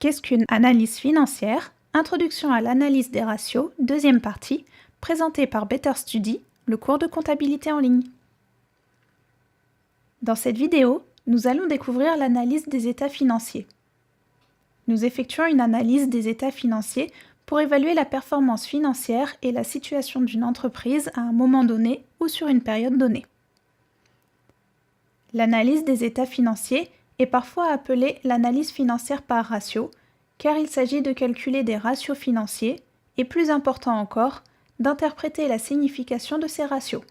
Qu'est-ce qu'une analyse financière? Introduction à l'analyse des ratios, deuxième partie, présentée par Better Study, le cours de comptabilité en ligne. Dans cette vidéo, nous allons découvrir l'analyse des états financiers. Nous effectuons une analyse des états financiers pour évaluer la performance financière et la situation d'une entreprise à un moment donné ou sur une période donnée. L'analyse des états financiers est parfois appelée l'analyse financière par ratio, car il s'agit de calculer des ratios financiers et, plus important encore, d'interpréter la signification de ces ratios.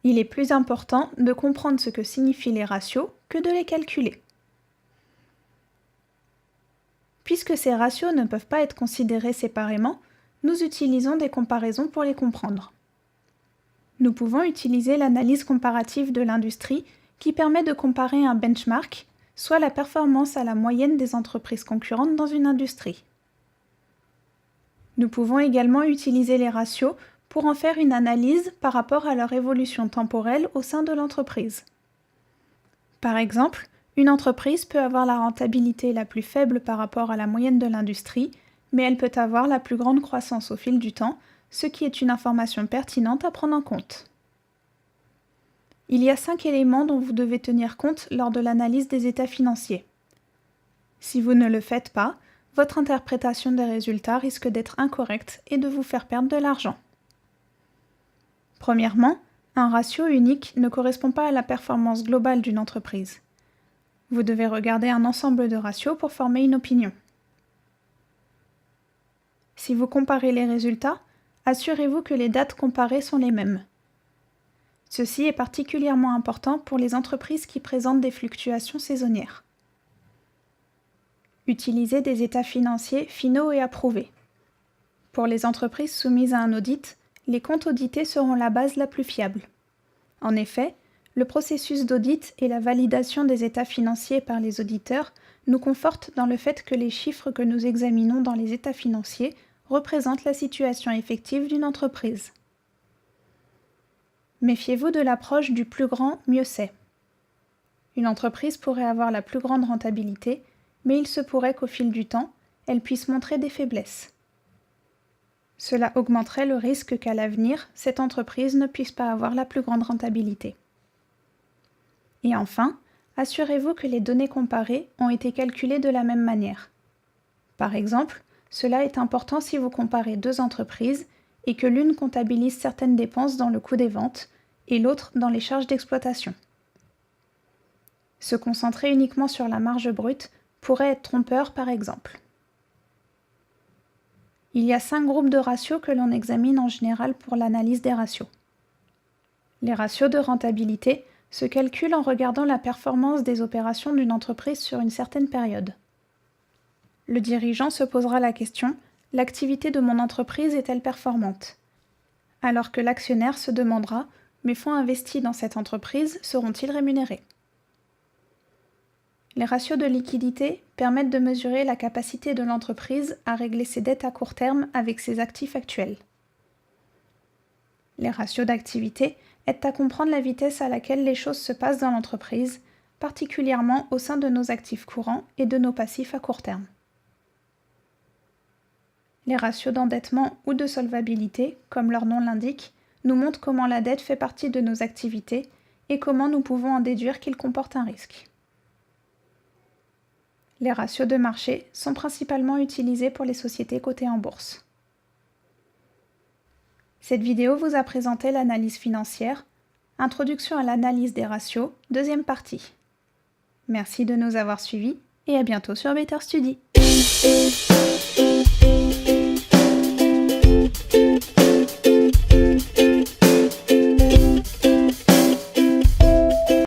Il est plus important de comprendre ce que signifient les ratios que de les calculer. Puisque ces ratios ne peuvent pas être considérés séparément, nous utilisons des comparaisons pour les comprendre. Nous pouvons utiliser l'analyse comparative de l'industrie qui permet de comparer un benchmark, soit la performance à la moyenne des entreprises concurrentes dans une industrie. Nous pouvons également utiliser les ratios pour en faire une analyse par rapport à leur évolution temporelle au sein de l'entreprise. Par exemple, une entreprise peut avoir la rentabilité la plus faible par rapport à la moyenne de l'industrie, mais elle peut avoir la plus grande croissance au fil du temps, ce qui est une information pertinente à prendre en compte. Il y a 5 éléments dont vous devez tenir compte lors de l'analyse des états financiers. Si vous ne le faites pas, votre interprétation des résultats risque d'être incorrecte et de vous faire perdre de l'argent. Premièrement, un ratio unique ne correspond pas à la performance globale d'une entreprise. Vous devez regarder un ensemble de ratios pour former une opinion. Si vous comparez les résultats, assurez-vous que les dates comparées sont les mêmes. Ceci est particulièrement important pour les entreprises qui présentent des fluctuations saisonnières. Utilisez des états financiers finaux et approuvés. Pour les entreprises soumises à un audit, les comptes audités seront la base la plus fiable. En effet, le processus d'audit et la validation des états financiers par les auditeurs nous confortent dans le fait que les chiffres que nous examinons dans les états financiers représentent la situation effective d'une entreprise. Méfiez-vous de l'approche du plus grand, mieux c'est. Une entreprise pourrait avoir la plus grande rentabilité, mais il se pourrait qu'au fil du temps, elle puisse montrer des faiblesses. Cela augmenterait le risque qu'à l'avenir, cette entreprise ne puisse pas avoir la plus grande rentabilité. Et enfin, assurez-vous que les données comparées ont été calculées de la même manière. Par exemple, cela est important si vous comparez deux entreprises et que l'une comptabilise certaines dépenses dans le coût des ventes et l'autre dans les charges d'exploitation. Se concentrer uniquement sur la marge brute pourrait être trompeur par exemple. Il y a 5 groupes de ratios que l'on examine en général pour l'analyse des ratios. Les ratios de rentabilité se calculent en regardant la performance des opérations d'une entreprise sur une certaine période. Le dirigeant se posera la question: l'activité de mon entreprise est-elle performante? Alors que l'actionnaire se demandera: mes fonds investis dans cette entreprise seront-ils rémunérés? Les ratios de liquidité permettent de mesurer la capacité de l'entreprise à régler ses dettes à court terme avec ses actifs actuels. Les ratios d'activité aident à comprendre la vitesse à laquelle les choses se passent dans l'entreprise, particulièrement au sein de nos actifs courants et de nos passifs à court terme. Les ratios d'endettement ou de solvabilité, comme leur nom l'indique, nous montrent comment la dette fait partie de nos activités et comment nous pouvons en déduire qu'ils comportent un risque. Les ratios de marché sont principalement utilisés pour les sociétés cotées en bourse. Cette vidéo vous a présenté l'analyse financière, introduction à l'analyse des ratios, deuxième partie. Merci de nous avoir suivis et à bientôt sur Better Study.